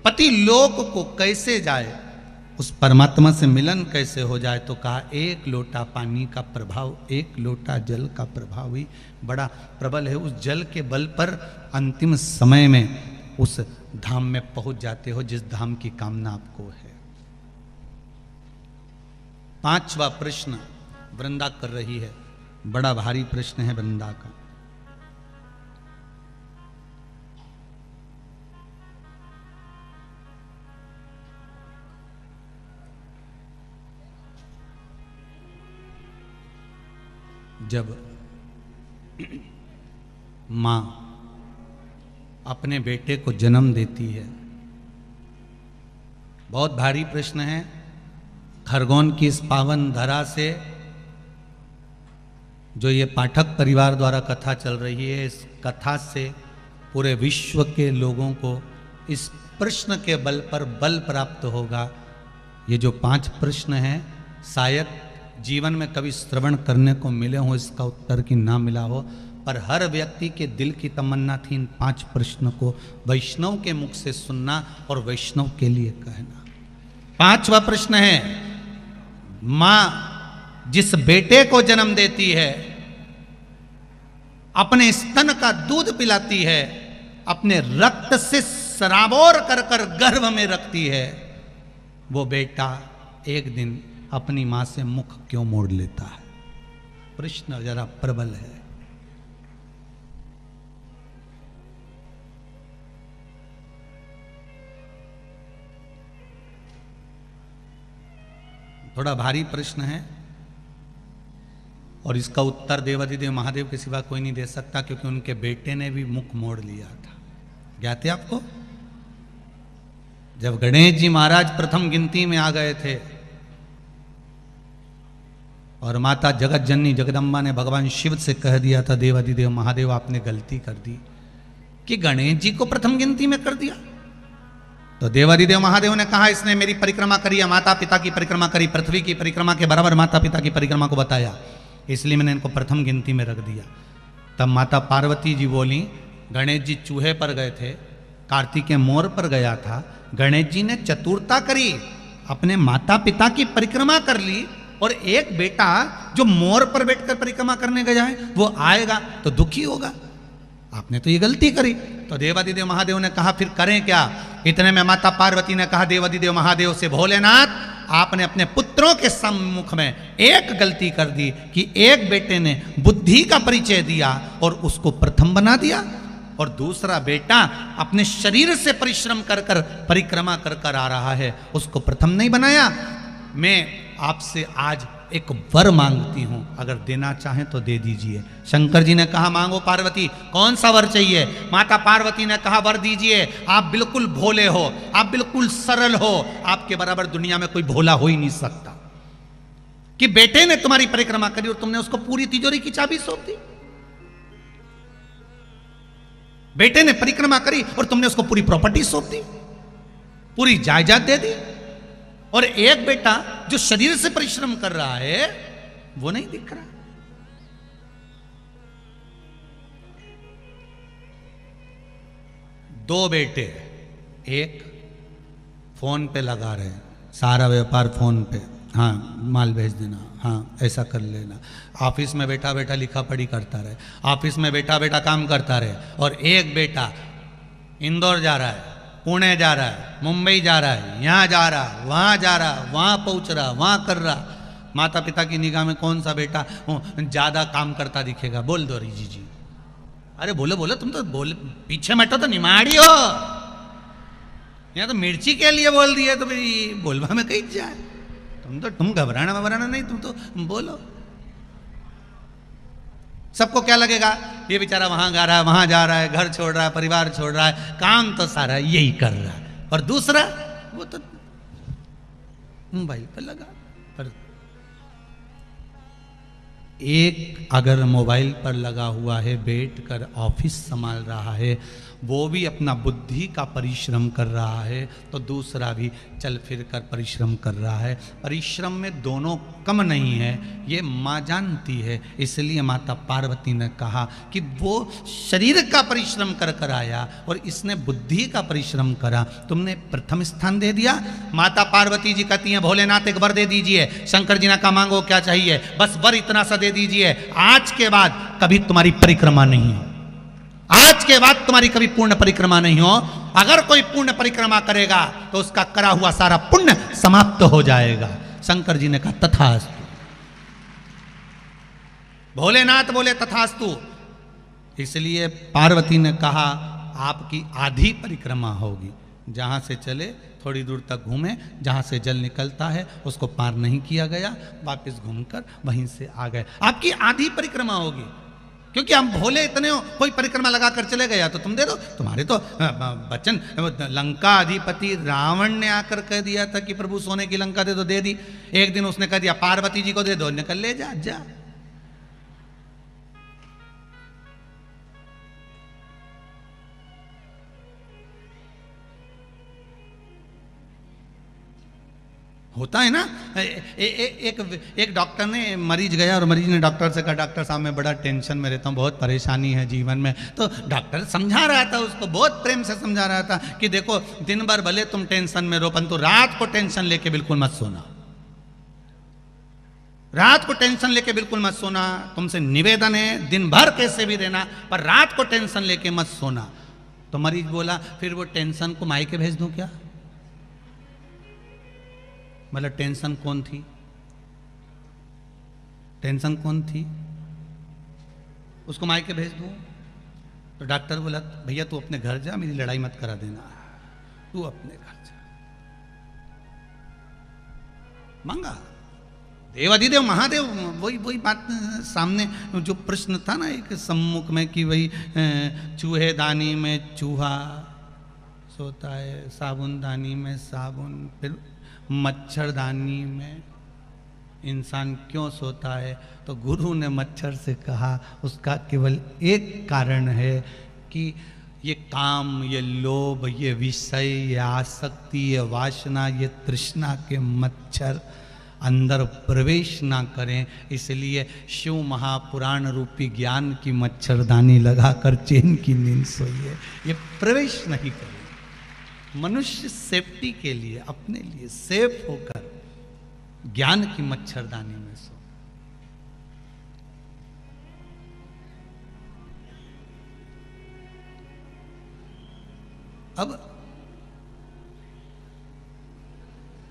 पति लोक को कैसे जाए, उस परमात्मा से मिलन कैसे हो जाए, तो कहा एक लोटा पानी का प्रभाव, एक लोटा जल का प्रभाव ही बड़ा प्रबल है। उस जल के बल पर अंतिम समय में उस धाम में पहुंच जाते हो जिस धाम की कामना आपको है। पांचवा प्रश्न वृंदा कर रही है, बड़ा भारी प्रश्न है वृंदा का। जब मां अपने बेटे को जन्म देती है, बहुत भारी प्रश्न है। खरगोन की इस पावन धरा से जो ये पाठक परिवार द्वारा कथा चल रही है, इस कथा से पूरे विश्व के लोगों को इस प्रश्न के बल पर बल प्राप्त होगा। ये जो 5 प्रश्न हैं, शायद जीवन में कभी श्रवण करने को मिले हो, इसका उत्तर की ना मिला हो, पर हर व्यक्ति के दिल की तमन्ना थी इन 5 प्रश्न को वैष्णव के मुख से सुनना और वैष्णव के लिए कहना। 5वां प्रश्न है, मां जिस बेटे को जन्म देती है, अपने स्तन का दूध पिलाती है, अपने रक्त से सराबोर कर कर गर्भ में रखती है, वो बेटा एक दिन अपनी मां से मुख क्यों मोड़ लेता है? प्रश्न जरा प्रबल है। थोड़ा भारी प्रश्न है और इसका उत्तर देवाधिदेव महादेव के सिवा कोई नहीं दे सकता, क्योंकि उनके बेटे ने भी मुख मोड़ लिया था। ज्ञात है आपको? जब गणेश जी महाराज प्रथम गिनती में आ गए थे और माता जगत जननी जगदम्बा ने भगवान शिव से कह दिया था, देवाधिदेव महादेव आपने गलती कर दी कि गणेश जी को प्रथम गिनती में कर दिया। तो देवाधिदेव महादेव ने कहा, इसने मेरी परिक्रमा करी, माता पिता की परिक्रमा करी, पृथ्वी की परिक्रमा के बराबर माता पिता की परिक्रमा को बताया, इसलिए मैंने इनको प्रथम गिनती में रख दिया। तब माता पार्वती जी बोली, गणेश जी चूहे पर गए थे, कार्तिकेय मोर पर गया था, गणेश जी ने चतुरता करी, अपने माता पिता की परिक्रमा कर ली, और एक बेटा जो मोर पर बैठकर परिक्रमा करने गया है वो आएगा तो दुखी होगा, आपने तो ये गलती करी। तो देवाधिदेव महादेव ने कहा, फिर करें क्या? इतने में माता पार्वती ने कहा देवाधिदेव महादेव से, भोलेनाथ आपने अपने पुत्रों के सम्मुख में एक गलती कर दी कि एक बेटे ने बुद्धि का परिचय दिया और उसको प्रथम बना दिया, और दूसरा बेटा अपने शरीर से परिश्रम कर कर परिक्रमा कर कर आ रहा है, उसको प्रथम नहीं बनाया। मैं आपसे आज एक वर मांगती हूं, अगर देना चाहें तो दे दीजिए। शंकर जी ने कहा, मांगो पार्वती, कौन सा वर चाहिए? माता पार्वती ने कहा, वर दीजिए, आप बिल्कुल भोले हो, आप बिल्कुल सरल हो, आपके बराबर दुनिया में कोई भोला हो ही नहीं सकता, कि बेटे ने तुम्हारी परिक्रमा करी और तुमने उसको पूरी तिजोरी की चाबी सौंप दी। बेटे ने परिक्रमा करी और तुमने उसको पूरी प्रॉपर्टी सौंप दी, पूरी जायदाद दे दी, और एक बेटा जो शरीर से परिश्रम कर रहा है वो नहीं दिख रहा। दो बेटे, एक फोन पे लगा रहे, सारा व्यापार फोन पे, हाँ माल भेज देना, हाँ ऐसा कर लेना, ऑफिस में बैठा बैठा लिखा पढ़ी करता रहे, ऑफिस में बैठा बैठा काम करता रहे, और एक बेटा इंदौर जा रहा है, पुणे जा रहा है, मुंबई जा रहा है, यहाँ जा रहा, वहाँ जा रहा, वहाँ पहुँच रहा, वहाँ कर रहा। माता पिता की निगाह में कौन सा बेटा ज़्यादा काम करता दिखेगा? बोल दो रिजी जी। अरे बोलो बोलो, तुम तो बोल, पीछे मटो तो निमाड़ी हो, यहाँ तो मिर्ची के लिए बोल दिया तो भाई बोलवा में कहीं जाए। तुम घबराना वबराना नहीं, तुम तो बोलो। सबको क्या लगेगा, ये बेचारा वहां जा रहा है, वहां जा रहा है, घर छोड़ रहा है, परिवार छोड़ रहा है, काम तो सारा यही कर रहा है, और दूसरा वो तो मोबाइल पर लगा। पर एक अगर मोबाइल पर लगा हुआ है, बैठ कर ऑफिस संभाल रहा है, वो भी अपना बुद्धि का परिश्रम कर रहा है, तो दूसरा भी चल फिर कर परिश्रम कर रहा है। परिश्रम में दोनों कम नहीं है, ये माँ जानती है। इसलिए माता पार्वती ने कहा कि वो शरीर का परिश्रम कर कर आया और इसने बुद्धि का परिश्रम करा, तुमने प्रथम स्थान दे दिया। माता पार्वती जी कहती हैं, भोलेनाथ एक वर दे दीजिए। शंकर जी ने कहा, मांगो क्या चाहिए? बस वर इतना सा दे दीजिए, आज के बाद कभी तुम्हारी परिक्रमा नहीं हो, आज के बाद तुम्हारी कभी पूर्ण परिक्रमा नहीं हो। अगर कोई पूर्ण परिक्रमा करेगा तो उसका करा हुआ सारा पुण्य समाप्त हो जाएगा। शंकर जी ने कहा, तथास्तु। भोलेनाथ बोले, तथास्तु। इसलिए पार्वती ने कहा, आपकी आधी परिक्रमा होगी। जहां से चले थोड़ी दूर तक घूमे, जहां से जल निकलता है उसको पार नहीं किया गया, वापस घूमकर वहीं से आ गए। आपकी आधी परिक्रमा होगी, क्योंकि हम भोले इतने हो, कोई परिक्रमा लगाकर चले गया तो तुम दे दो। तुम्हारे तो वचन, लंका अधिपति रावण ने आकर कह दिया था कि प्रभु सोने की लंका दे दो, दे दी। एक दिन उसने कह दिया पार्वती जी को दे दो, निकल ले जा जा। होता है ना। एक डॉक्टर ने, मरीज गया और मरीज ने डॉक्टर से कहा, डॉक्टर साहब मैं बड़ा टेंशन में रहता हूँ, बहुत परेशानी है जीवन में। तो डॉक्टर समझा रहा था उसको, बहुत प्रेम से समझा रहा था कि देखो दिन भर भले तुम टेंशन में रहो, परंतु रात को टेंशन लेके बिल्कुल मत सोना, रात को टेंशन लेके बिल्कुल मत सोना। तुमसे निवेदन है, दिन भर कैसे भी रहना, पर रात को टेंशन लेके मत सोना। तो मरीज बोला, फिर वो टेंशन को मायके भेज दूं क्या? मतलब टेंशन कौन थी? टेंशन कौन थी? उसको मायके भेज दूं? तो डॉक्टर बोला, भैया तू अपने घर जा, मेरी लड़ाई मत करा देना, तू अपने घर जा। मांगा देवाधिदेव महादेव, वही बात सामने जो प्रश्न था ना एक सम्मुख में कि वही चूहेदानी में चूहा सोता है, साबुनदानी में साबुन, फिर मच्छरदानी में इंसान क्यों सोता है? तो गुरु ने मच्छर से कहा, उसका केवल एक कारण है कि ये काम, ये लोभ, ये विषय, ये आसक्ति, ये वासना, ये तृष्णा के मच्छर अंदर प्रवेश ना करें। इसलिए शिव महापुराण रूपी ज्ञान की मच्छरदानी लगाकर चैन की नींद सोइए, ये प्रवेश नहीं करें। मनुष्य सेफ्टी के लिए, अपने लिए सेफ होकर ज्ञान की मच्छरदानी में सो। अब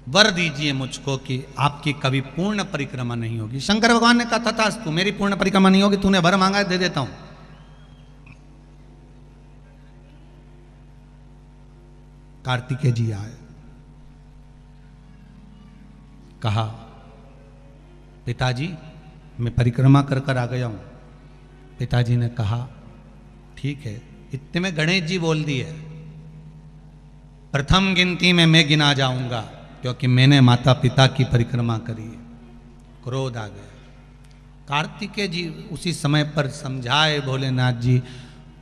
वर दीजिए मुझको कि आपकी कभी पूर्ण परिक्रमा नहीं होगी। शंकर भगवान ने कहा, तथास्तु, मेरी पूर्ण परिक्रमा नहीं होगी, तूने वर मांगा है, दे देता हूं। कार्तिकेय जी आए, कहा, पिताजी मैं परिक्रमा कर कर आ गया हूं। पिताजी ने कहा, ठीक है। इतने में गणेश जी बोल दिए, प्रथम गिनती में मैं गिना जाऊंगा, क्योंकि मैंने माता पिता की परिक्रमा करी है। क्रोध आ गया। कार्तिकेय जी उसी समय पर समझाए, भोलेनाथ जी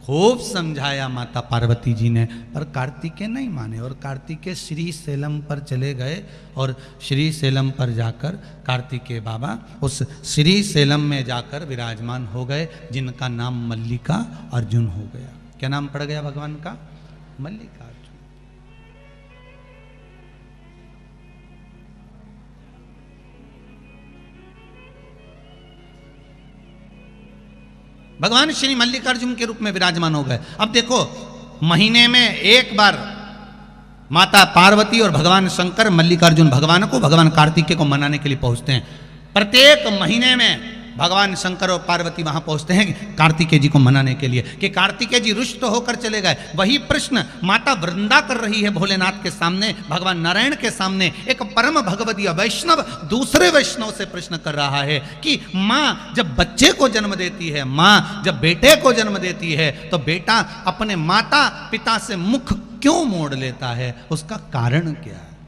खूब समझाया माता पार्वती जी ने, पर कार्तिकेय नहीं माने। और कार्तिकेय श्री सेलम पर चले गए और श्री सेलम पर जाकर कार्तिकेय बाबा उस श्री सेलम में जाकर विराजमान हो गए, जिनका नाम मल्लिका अर्जुन हो गया। क्या नाम पड़ गया भगवान का? मल्लिका अर्जुन। भगवान श्री मल्लिकार्जुन के रूप में विराजमान हो गए। अब देखो, महीने में एक बार माता पार्वती और भगवान शंकर मल्लिकार्जुन भगवान को, भगवान कार्तिकेय को मनाने के लिए पहुंचते हैं। प्रत्येक महीने में भगवान शंकर और पार्वती वहां पहुंचते हैं कार्तिकेय जी को मनाने के लिए, कि कार्तिकेय जी रुष्ट होकर चले गए। वही प्रश्न माता वृंदा कर रही है भोलेनाथ के सामने, भगवान नारायण के सामने। एक परम भगवदीय वैष्णव दूसरे वैष्णव से प्रश्न कर रहा है कि माँ जब बच्चे को जन्म देती है, माँ जब बेटे को जन्म देती है, तो बेटा अपने माता पिता से मुख क्यों मोड़ लेता है? उसका कारण क्या है?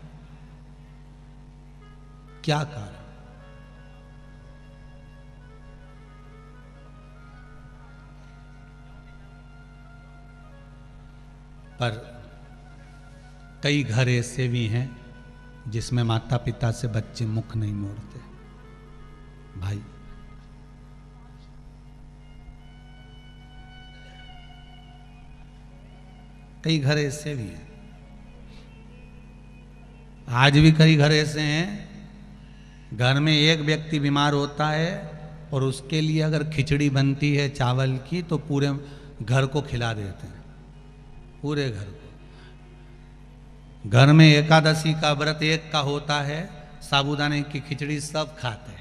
क्या कारण? पर कई घर ऐसे भी हैं जिसमें माता पिता से बच्चे मुख नहीं मोड़ते। भाई कई घर ऐसे भी हैं, आज भी कई घर ऐसे हैं, घर में एक व्यक्ति बीमार होता है और उसके लिए अगर खिचड़ी बनती है चावल की तो पूरे घर को खिला देते हैं, पूरे घर को। घर में एकादशी का व्रत एक का होता है, साबूदाने की खिचड़ी सब खाते हैं।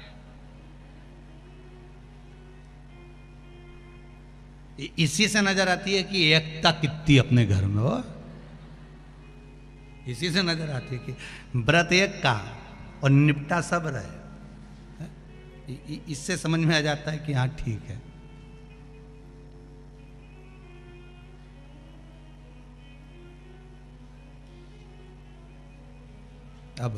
इसी से नजर आती है कि एकता कितनी अपने घर में हो, इसी से नजर आती है कि व्रत एक का और निपटा सब रहे। इससे समझ में आ जाता है कि हाँ ठीक है। अब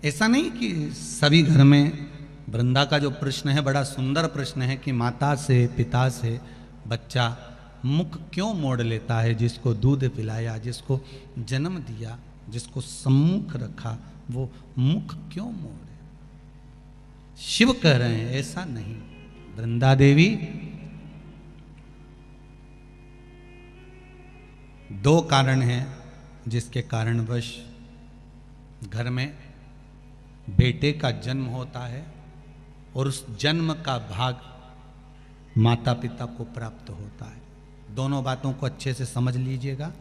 ऐसा नहीं कि सभी घर में, वृंदा का जो प्रश्न है बड़ा सुंदर प्रश्न है कि माता से पिता से बच्चा मुख क्यों मोड़ लेता है। जिसको दूध पिलाया, जिसको जन्म दिया, जिसको सम्मुख रखा, वो मुख क्यों मोड़े। शिव कह रहे हैं ऐसा नहीं। वृंदा देवी, दो कारण हैं जिसके कारणवश घर में बेटे का जन्म होता है और उस जन्म का भाग माता पिता को प्राप्त होता है। दोनों बातों को अच्छे से समझ लीजिएगा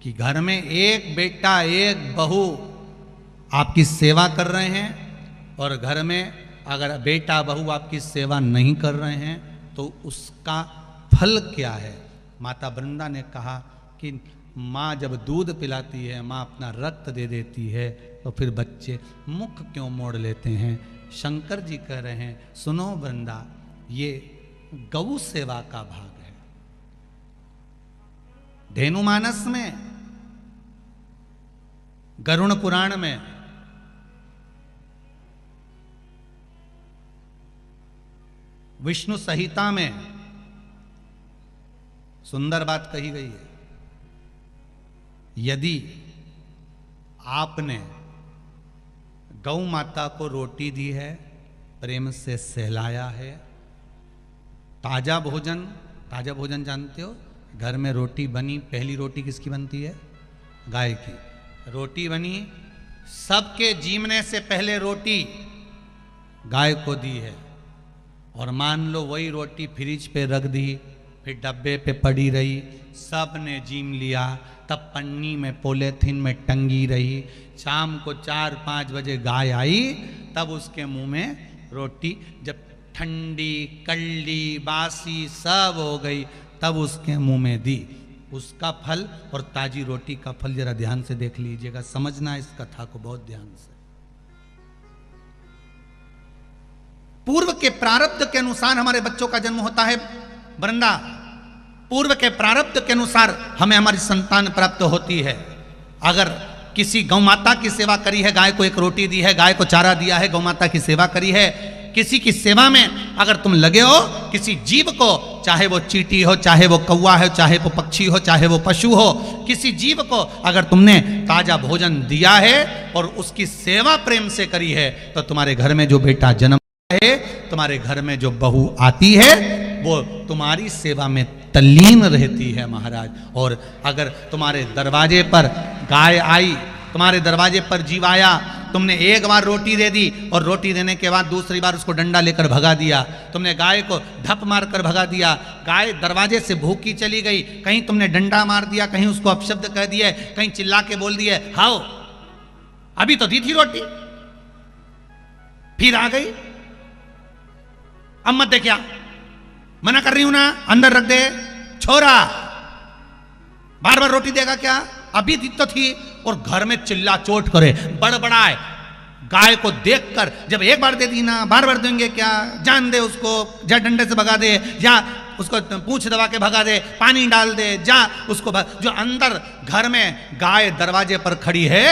कि घर में एक बेटा एक बहू आपकी सेवा कर रहे हैं और घर में अगर बेटा बहू आपकी सेवा नहीं कर रहे हैं तो उसका फल क्या है। माता वृंदा ने कहा कि माँ जब दूध पिलाती है, माँ अपना रक्त दे देती है, तो फिर बच्चे मुख क्यों मोड़ लेते हैं। शंकर जी कह रहे हैं सुनो वृंदा, ये गौ सेवा का भाग है। धेनुमानस में, गरुड़ पुराण में विष्णु संहिता में सुंदर बात कही गई है। यदि आपने गौ माता को रोटी दी है, प्रेम से सहलाया है, ताजा भोजन जानते हो, घर में रोटी बनी, पहली रोटी किसकी बनती है? गाय की। रोटी बनी, सबके जीवने से पहले रोटी गाय को दी है और मान लो वही रोटी फ्रिज पे रख दी, फिर डब्बे पे पड़ी रही, सब ने जीम लिया, तब पन्नी में पॉलीथिन में टंगी रही। शाम को 4-5 बजे गाय आई, तब उसके मुंह में रोटी जब ठंडी कल्ली बासी सब हो गई, तब उसके मुंह में दी। उसका फल और ताजी रोटी का फल जरा ध्यान से देख लीजिएगा, समझना इस कथा को बहुत ध्यान से। पूर्व के प्रारब्ध के अनुसार हमारे बच्चों का जन्म होता है वृंदा, पूर्व के प्रारब्ध के अनुसार हमें हमारी संतान प्राप्त होती है। अगर किसी गौ माता की सेवा करी है, गाय को एक रोटी दी है, गाय को चारा दिया है, गौ माता की सेवा करी है, किसी की सेवा में अगर तुम लगे हो, किसी जीव को, चाहे वो चींटी हो, चाहे वो कौवा हो, चाहे वो पक्षी हो, चाहे वो पशु हो, किसी जीव को अगर तुमने ताजा भोजन दिया है और उसकी सेवा प्रेम से करी है, तो तुम्हारे घर में जो बेटा जन्म है, तुम्हारे घर में जो बहू आती है, वो तुम्हारी सेवा में तल्लीन रहती है महाराज। और अगर तुम्हारे दरवाजे पर गाय आई, तुम्हारे दरवाजे पर जीव आया, तुमने एक बार रोटी दे दी और रोटी देने के बाद दूसरी बार उसको डंडा लेकर भगा दिया, तुमने गाय को ढप मार कर भगा दिया, गाय दरवाजे से भूखी चली गई, कहीं तुमने डंडा मार दिया, कहीं उसको अपशब्द कह दिए, कहीं चिल्ला के बोल दिए हाओ अभी तो दी थी रोटी, फिर आ गई, अब मत दे, क्या मना कर रही हूं ना, अंदर रख दे छोरा, बार बार रोटी देगा क्या, अभी दी तो थी। और घर में चिल्ला चोट करे, बड़बड़ाए, गाय को देखकर जब एक बार दे दी ना, बार बार देंगे क्या, जान दे उसको, जा डंडे से भगा दे, जा उसको पूंछ दबा के भगा दे, पानी डाल दे, जा उसको जो अंदर घर में गाय दरवाजे पर खड़ी है,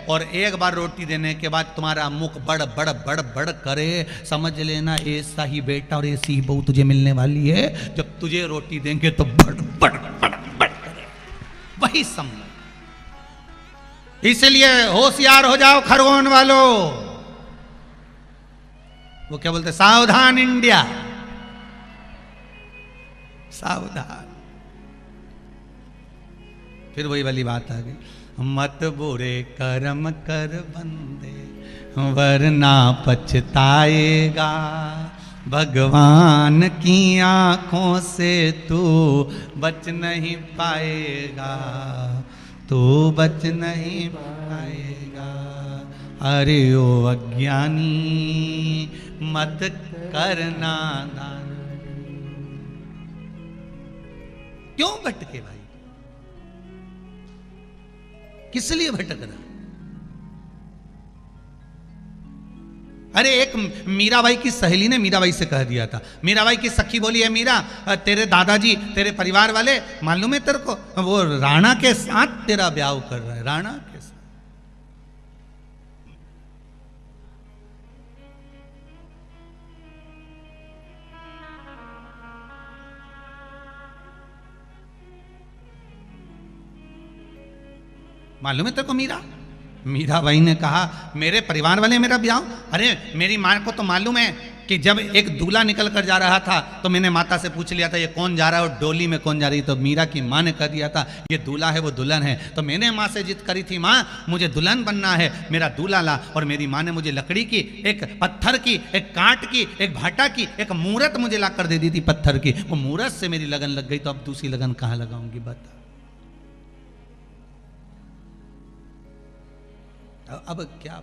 और एक बार रोटी देने के बाद तुम्हारा मुख बड़ बड़ बड़ बड़ करे, समझ लेना ऐसा ही बेटा और ऐसी ही बहू तुझे मिलने वाली है। जब तुझे रोटी देंगे तो बड़ बड़ बड़ बड़ करे, वही समझ। इसलिए होशियार हो जाओ खरगोन वालों। वो क्या बोलते, सावधान इंडिया, सावधान। फिर वही वाली बात आ गई, मत बुरे कर्म कर बंदे वरना पछताएगा, भगवान की आंखों से तू बच नहीं पाएगा, तू बच नहीं पाएगा। अरे ओ अज्ञानी मत करना दान। क्यों भटके भाई, किस लिए भटकना? अरे एक मीराबाई की सहेली ने मीराबाई से कह दिया था, मीराबाई की सखी बोली है, मीरा तेरे दादाजी तेरे परिवार वाले मालूम है तेरे को, वो राणा के साथ तेरा ब्याह कर रहा है, राणा के साथ। मालूम है तेरे को मीरा? मीराबाई ने कहा मेरे परिवार वाले मेरा ब्याह, अरे मेरी माँ को तो मालूम है कि जब एक दूल्हा निकल कर जा रहा था तो मैंने माता से पूछ लिया था ये कौन जा रहा है और डोली में कौन जा रही, तो मीरा की माँ ने कह दिया था ये दूल्हा है वो दुल्हन है। तो मैंने माँ से जिद करी थी, माँ मुझे दुल्हन बनना है, मेरा दूल्हा ला। और मेरी माँ ने मुझे लकड़ी की, एक पत्थर की, एक कांट की, एक भाटा की, एक मूरत मुझे ला कर दे दी थी पत्थर की। वो मूरत से मेरी लगन लग गई, तो अब दूसरी लगन कहाँ लगाऊंगी बता। अब क्या?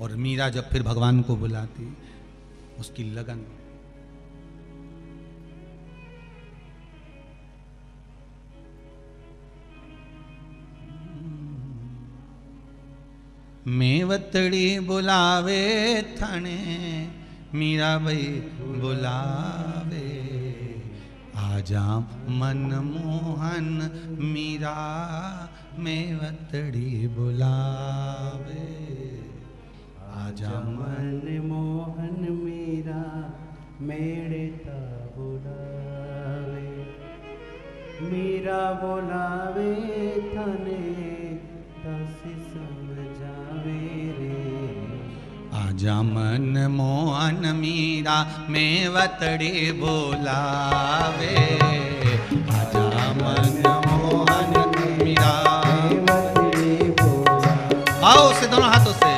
और मीरा जब फिर भगवान को बुलाती, उसकी लगन। मेवतड़ी बुलावे थाने, मीराबाई बुलावे, आजा मनमोहन मीरा मेवतड़ी बुलावे, आजा मनमोहन मीरा मेरे ता बुलावे, मीरा बुलावे थाने तसी समझावे रे, आजा मनमोहन मीरा मेवतड़ी बुलावे, आजा मनमोहन मीरा मेवतड़ी बुलावे। आओ से दोनों हाथों से,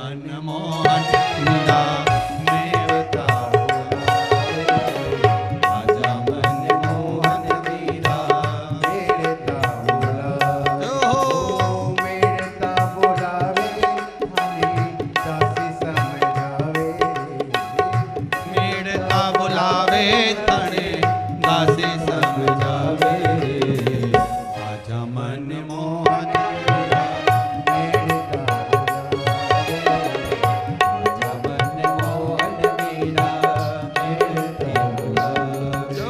मन मोहन मीरा मेवता बुलावे, आजा मन मोहन मीरा मेड़ता बुलावे, मेड़ता बुलावे हनी दासी समझावे, मेड़ता बुलावे तणे दासी समझावे, आजा मन मोहन मीरा मेड़ता बुलावे, आजा मन मोहन मीरा मेड़ता बुलावे।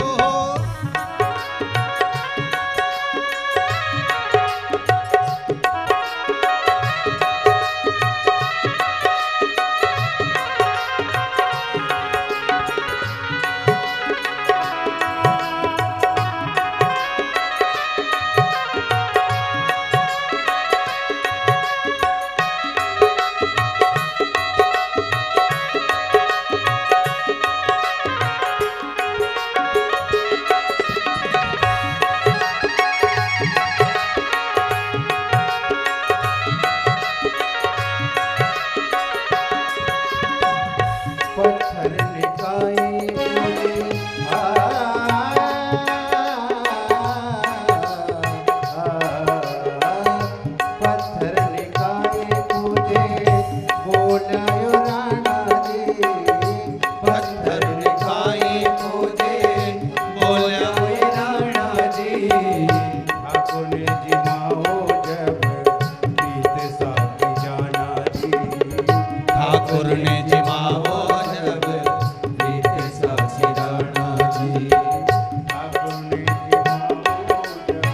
पत्थर निकाये मुझे पत्थर निकाये मुझे बोलायो राणा जी, पत्थर निकाये मुझे बोला राणा जी, ठाकुर ने जिमाओ जब बीत साथी जाना जी, ठाकुर ने जिमाओ जब प्रीत साक्षी राणा जी, ठाकुर ने जिमाओ जब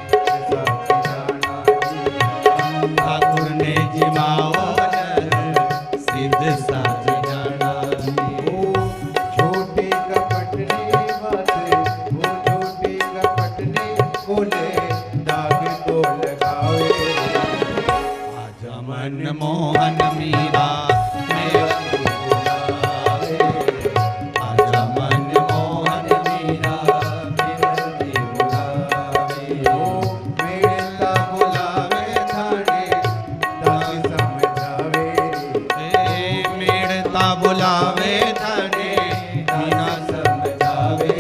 बीत साथी जाना जी, ठाकुर ने जिमाओ जब सिद्ध साक्षी राणा जी। छोटे कपट ने बात, वो छोटे कपट ने बोले दाग को लगावे, आजा मन मोहन मीरा मेवती बुलावे, आजा मन मोहन मीरा मेवती बुलावे, मेड़ता बुलावे थाने दासी समझावे, मेड़ता बुलावे तने मीरा समझावे,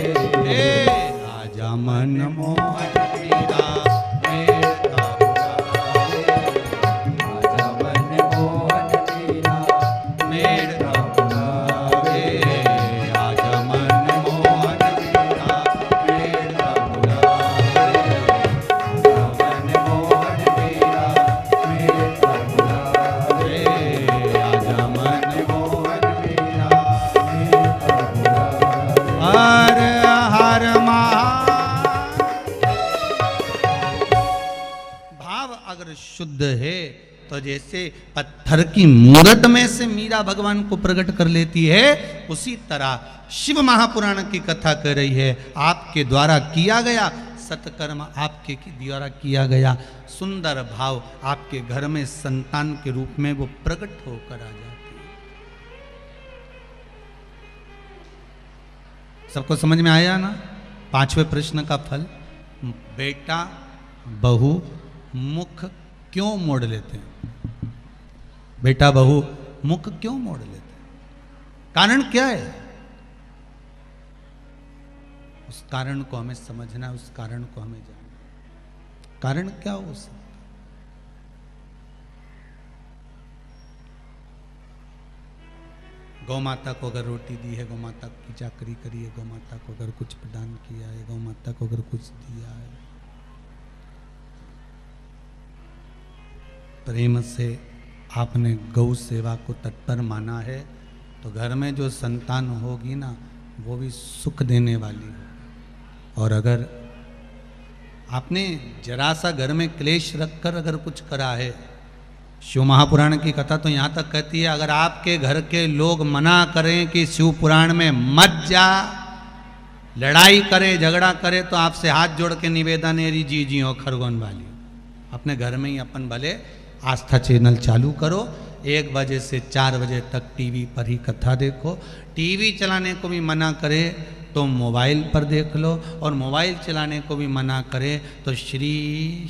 आजा मन मोहन मीरा मेड़ता बुलावे, आजा मन मोहन मीरा मेड़ता बुलावे, आजा मन मोहन मीरा मेड़ता बुलावे, आजा मन मोहन मीरा मेड़ता बुलावे, आजा मन मोहन मीरा मेड़ता बुलावे। हर हर भाव अगर शुद्ध है तो जैसे पत्थर की मूरत में से मीरा भगवान को प्रकट कर लेती है, उसी तरह शिव महापुराण की कथा कर रही है, आपके द्वारा किया गया सत्कर्म, आपके द्वारा किया गया सुंदर भाव आपके घर में संतान के रूप में वो प्रकट होकर आ जाती है। सबको समझ में आया ना? पांचवें प्रश्न का फल, बेटा बहू मुख क्यों मोड़ लेते हैं? बेटा बहू मुख क्यों मोड़ लेते हैं? कारण क्या है? उस कारण को हमें समझना, उस कारण को हमें जानना। कारण क्या हो सकता? गौ माता को अगर रोटी दी है, गौ माता की चाकरी करी है, गौ माता को अगर कुछ प्रदान किया है, गौ माता को अगर कुछ दिया है, प्रेम से आपने गौ सेवा को तत्पर माना है, तो घर में जो संतान होगी ना, वो भी सुख देने वाली है। और अगर आपने जरा सा घर में क्लेश रखकर अगर कुछ करा है, शिव महापुराण की कथा तो यहाँ तक कहती है, अगर आपके घर के लोग मना करें कि शिव पुराण में मत जा, लड़ाई करे, झगड़ा करे, तो आपसे हाथ जोड़ के निवेदन है, जी जी हो खरगोन वाली, अपने घर में ही अपन भले आस्था चैनल चालू करो, 1 बजे से 4 बजे तक टीवी पर ही कथा देखो। टीवी चलाने को भी मना करे तो मोबाइल पर देख लो, और मोबाइल चलाने को भी मना करे तो श्री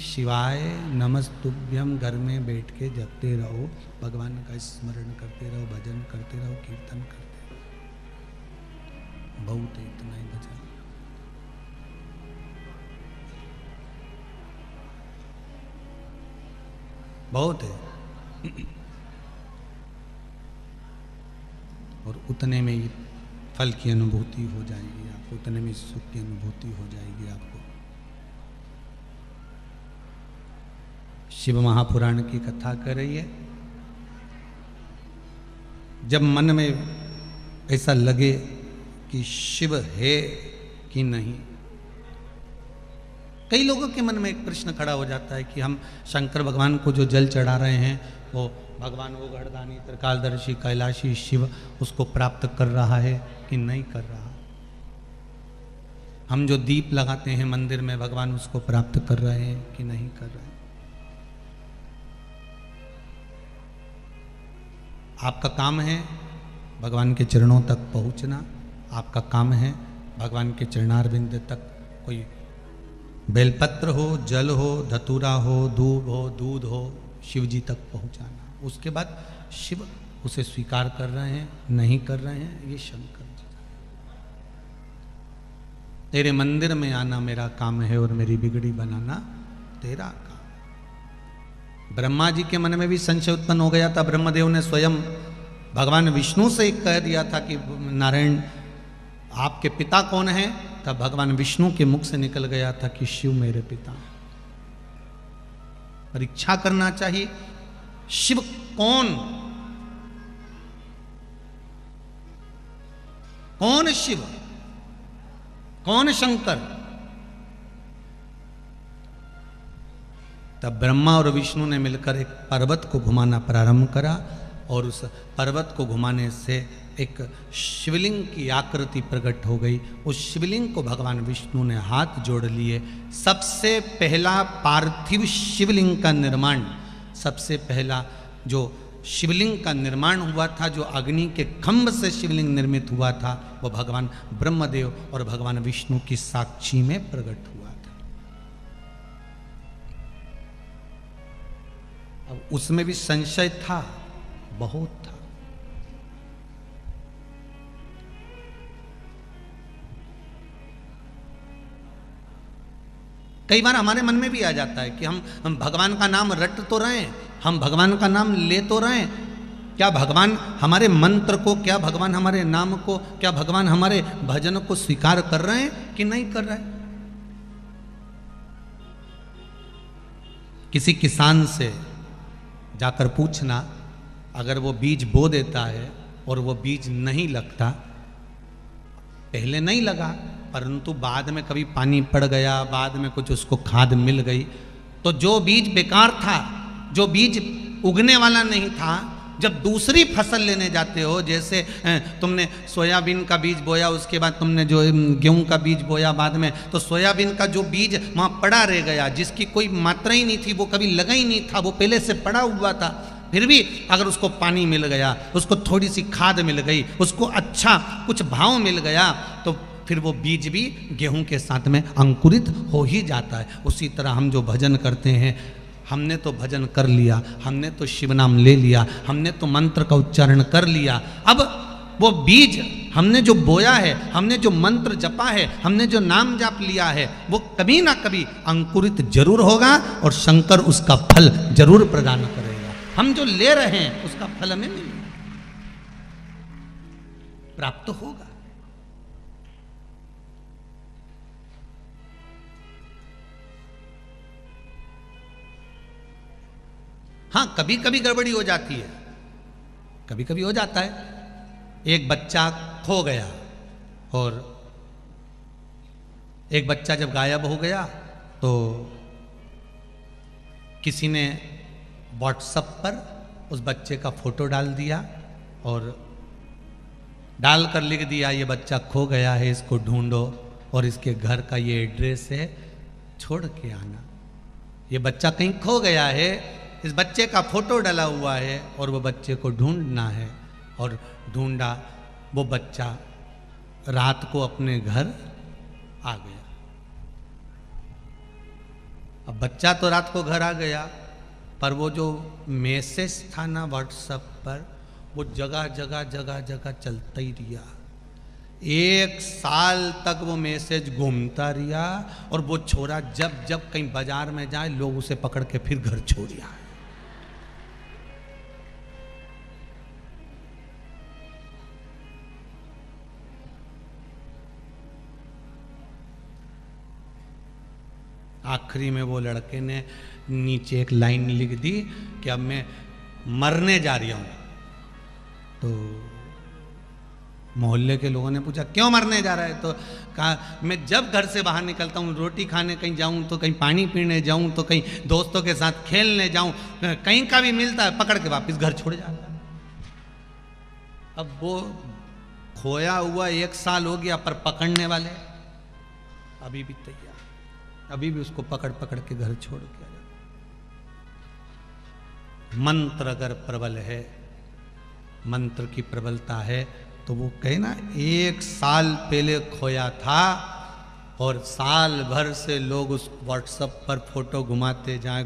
शिवाय नमस्तुभ्यम घर में बैठ के जपते रहो, भगवान का स्मरण करते रहो, भजन करते रहो, कीर्तन करते रहो। बहुत है, इतना ही भजन। बहुत है। और उतने में ही फल की अनुभूति हो जाएगी आपको, उतने में सुख की अनुभूति हो जाएगी आपको। शिव महापुराण की कथा कर रही है। जब मन में ऐसा लगे कि शिव है कि नहीं, कई लोगों के मन में एक प्रश्न खड़ा हो जाता है कि हम शंकर भगवान को जो जल चढ़ा रहे हैं वो भगवान वो गढ़दानी त्रिकालदर्शी कैलाशी शिव उसको प्राप्त कर रहा है कि नहीं कर रहा। हम जो दीप लगाते हैं मंदिर में, भगवान उसको प्राप्त कर रहे हैं कि नहीं कर रहे। आपका काम है भगवान के चरणों तक पहुंचना, आपका काम है भगवान के चरणारविंद तक कोई बेलपत्र हो, जल हो, धतूरा हो, दूब हो, दूध हो, शिव जी तक पहुंचाना। उसके बाद शिव उसे स्वीकार कर रहे हैं नहीं कर रहे हैं, ये शंकर जी। तेरे मंदिर में आना मेरा काम है और मेरी बिगड़ी बनाना तेरा काम। ब्रह्मा जी के मन में भी संशय उत्पन्न हो गया था। ब्रह्मदेव ने स्वयं भगवान विष्णु से कह दिया था कि नारायण आपके पिता कौन है, तब भगवान विष्णु के मुख से निकल गया था कि शिव मेरे पिता। परीक्षा करना चाहिए शिव कौन, कौन शिव, कौन शंकर। तब ब्रह्मा और विष्णु ने मिलकर एक पर्वत को घुमाना प्रारंभ करा, और उस पर्वत को घुमाने से एक शिवलिंग की आकृति प्रकट हो गई। उस शिवलिंग को भगवान विष्णु ने हाथ जोड़ लिए। सबसे पहला पार्थिव शिवलिंग का निर्माण, सबसे पहला जो शिवलिंग का निर्माण हुआ था, जो अग्नि के खंभ से शिवलिंग निर्मित हुआ था, वो भगवान ब्रह्मदेव और भगवान विष्णु की साक्षी में प्रकट हुआ था। अब उसमें भी संशय था, बहुत था। कई बार हमारे मन में भी आ जाता है कि हम भगवान का नाम रट तो रहे हैं, हम भगवान का नाम ले तो रहे हैं, क्या भगवान हमारे मंत्र को, क्या भगवान हमारे नाम को, क्या भगवान हमारे भजन को स्वीकार कर रहे हैं कि नहीं कर रहे हैं। किसी किसान से जाकर पूछना, अगर वो बीज बो देता है और वो बीज नहीं लगता, पहले नहीं लगा परंतु बाद में कभी पानी पड़ गया, बाद में कुछ उसको खाद मिल गई, तो जो बीज बेकार था, जो बीज उगने वाला नहीं था, जब दूसरी फसल लेने जाते हो, जैसे तुमने सोयाबीन का बीज बोया, उसके बाद तुमने जो गेहूं का बीज बोया बाद में, तो सोयाबीन का जो बीज वहाँ पड़ा रह गया, जिसकी कोई मात्रा ही नहीं थी, वो कभी लगा ही नहीं था, वो पहले से पड़ा हुआ था। फिर भी अगर उसको पानी मिल गया, उसको थोड़ी सी खाद मिल गई, उसको अच्छा कुछ भाव मिल गया, तो फिर वो बीज भी गेहूं के साथ में अंकुरित हो ही जाता है। उसी तरह हम जो भजन करते हैं, हमने तो भजन कर लिया, हमने तो शिव नाम ले लिया, हमने तो मंत्र का उच्चारण कर लिया, अब वो बीज हमने जो बोया है, हमने जो मंत्र जपा है, हमने जो नाम जाप लिया है, वो कभी ना कभी अंकुरित जरूर होगा और शंकर उसका फल जरूर प्रदान करेगा। हम जो ले रहे हैं उसका फल हमें प्राप्त होगा। हाँ, कभी कभी गड़बड़ी हो जाती है, कभी कभी हो जाता है। एक बच्चा खो गया, और एक बच्चा जब गायब हो गया तो किसी ने व्हाट्सएप पर उस बच्चे का फोटो डाल दिया और डालकर लिख दिया, ये बच्चा खो गया है, इसको ढूंढो और इसके घर का ये एड्रेस है, छोड़ के आना। ये बच्चा कहीं खो गया है, इस बच्चे का फोटो डाला हुआ है और वो बच्चे को ढूंढना है। और ढूंढा, वो बच्चा रात को अपने घर आ गया। अब बच्चा तो रात को घर आ गया, पर वो जो मैसेज था ना व्हाट्सएप पर, वो जगह जगह जगह जगह चलता ही रहा। 1 साल तक वो मैसेज घूमता रहा, और वो छोरा जब जब कहीं बाजार में जाए लोग उसे पकड़ के फिर घर छोड़ आए। आखिरी में वो लड़के ने नीचे एक लाइन लिख दी कि अब मैं मरने जा रही हूं। तो मोहल्ले के लोगों ने पूछा क्यों मरने जा रहा है? तो कहा मैं जब घर से बाहर निकलता हूँ, रोटी खाने कहीं जाऊँ तो कहीं पानी पीने जाऊँ तो कहीं दोस्तों के साथ खेलने जाऊँ, कहीं का भी मिलता है पकड़ के वापस घर छोड़ जाता है। अब वो खोया हुआ 1 साल हो गया, पर पकड़ने वाले अभी भी तैयार, अभी भी उसको पकड़ पकड़ के घर छोड़ के आ जाता। मंत्र अगर प्रबल है, मंत्र की प्रबलता है, तो वो कहे ना 1 साल पहले खोया था और साल भर से लोग उस व्हाट्सएप पर फोटो घुमाते जाएं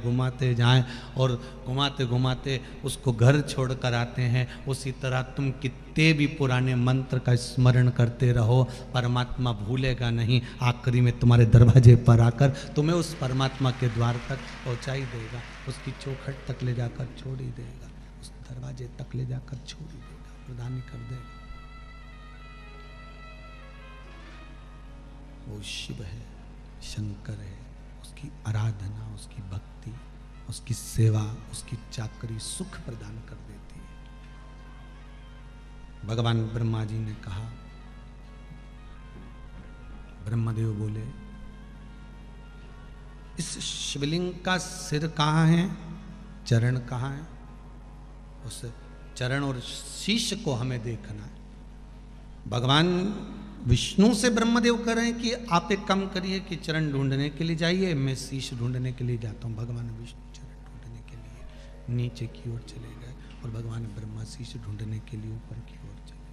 और घुमाते घुमाते उसको घर छोड़ कर आते हैं। उसी तरह तुम कितने भी पुराने मंत्र का स्मरण करते रहो, परमात्मा भूलेगा नहीं। आखिरी में तुम्हारे दरवाजे पर आकर तुम्हें उस परमात्मा के द्वार तक पहुंचा ही देगा, उसकी चौखट तक ले जाकर छोड़ ही देगा, उस दरवाजे तक ले जाकर छोड़ ही देगा, प्रदान ही कर देगा। वो शिव है, शंकर है, उसकी आराधना, उसकी भक्ति, उसकी सेवा, उसकी चाकरी सुख प्रदान कर देती है। भगवान ब्रह्मा जी ने कहा, ब्रह्मदेव बोले इस शिवलिंग का सिर कहाँ है, चरण कहाँ है? उस चरण और शीश को हमें देखना है। भगवान विष्णु से ब्रह्मदेव कह रहे हैं कि आप एक काम करिए कि चरण ढूंढने के लिए जाइए, मैं शीश ढूंढने के लिए जाता हूँ। भगवान विष्णु चरण ढूंढने के लिए नीचे की ओर चले गए और भगवान ब्रह्मा शीश ढूंढने के लिए ऊपर की ओर चले।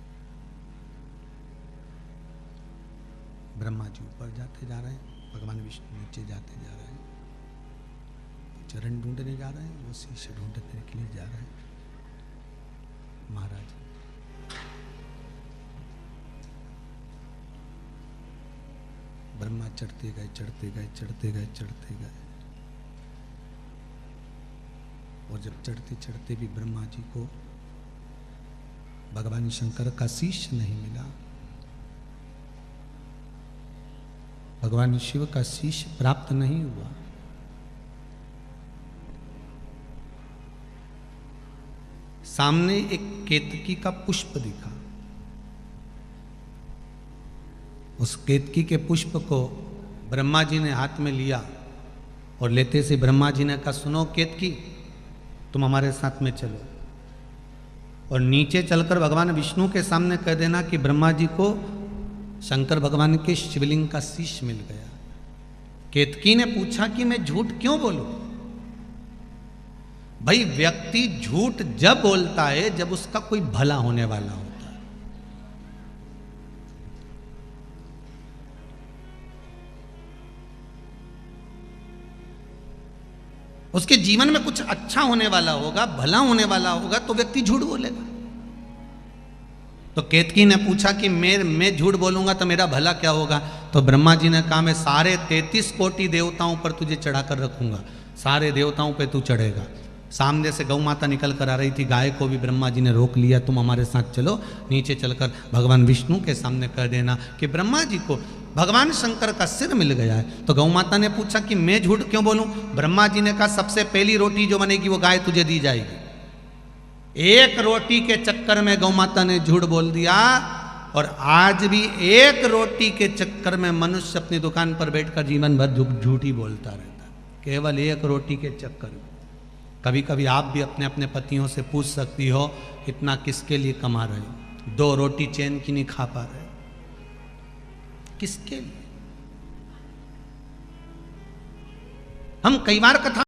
ब्रह्मा जी ऊपर जाते जा रहे हैं, भगवान विष्णु नीचे जाते जा रहे हैं। चरण ढूंढने जा रहे हैं, वो शीश ढूंढने के लिए जा रहे हैं। महाराज ब्रह्मा चढ़ते गए चढ़ते गए चढ़ते गए चढ़ते गए, और जब चढ़ते चढ़ते भी ब्रह्मा जी को भगवान शंकर का शीश नहीं मिला, भगवान शिव का शीश प्राप्त नहीं हुआ। सामने एक केतकी का पुष्प दिखा। उस केतकी के पुष्प को ब्रह्मा जी ने हाथ में लिया और लेते से ब्रह्मा जी ने कहा, सुनो केतकी, तुम हमारे साथ में चलो और नीचे चलकर भगवान विष्णु के सामने कह देना कि ब्रह्मा जी को शंकर भगवान के शिवलिंग का शीश मिल गया। केतकी ने पूछा कि मैं झूठ क्यों बोलूं? भाई व्यक्ति झूठ जब बोलता है जब उसका कोई भला होने वाला होता है। उसके जीवन में कुछ अच्छा होने वाला होगा, भला होने वाला होगा, तो व्यक्ति झूठ बोलेगा। तो केतकी ने पूछा कि मैं झूठ बोलूंगा तो मेरा भला क्या होगा? तो ब्रह्मा जी ने कहा, मैं सारे 33 कोटि देवताओं पर तुझे चढ़ाकर रखूंगा, सारे देवताओं पे तू चढ़ेगा। सामने से गौ माता निकल कर आ रही थी, गाय को भी ब्रह्मा जी ने रोक लिया, तुम हमारे साथ चलो। नीचे चलकर भगवान विष्णु के सामने कह देना कि ब्रह्मा जी को भगवान शंकर का सिर मिल गया है। तो गौ माता ने पूछा कि मैं झूठ क्यों बोलूं? ब्रह्मा जी ने कहा, सबसे पहली रोटी जो बनेगी वो गाय तुझे दी जाएगी। एक रोटी के चक्कर में गौ माता ने झूठ बोल दिया, और आज भी एक रोटी के चक्कर में मनुष्य अपनी दुकान पर बैठकर जीवन भर झूठ ही बोलता रहता है, केवल एक रोटी के चक्कर में। कभी कभी आप भी अपने अपने पतियों से पूछ सकती हो, इतना किसके लिए कमा रहे हो? 2 रोटी चैन की नहीं खा पा रहे, किसके लिए? हम कई बार कथा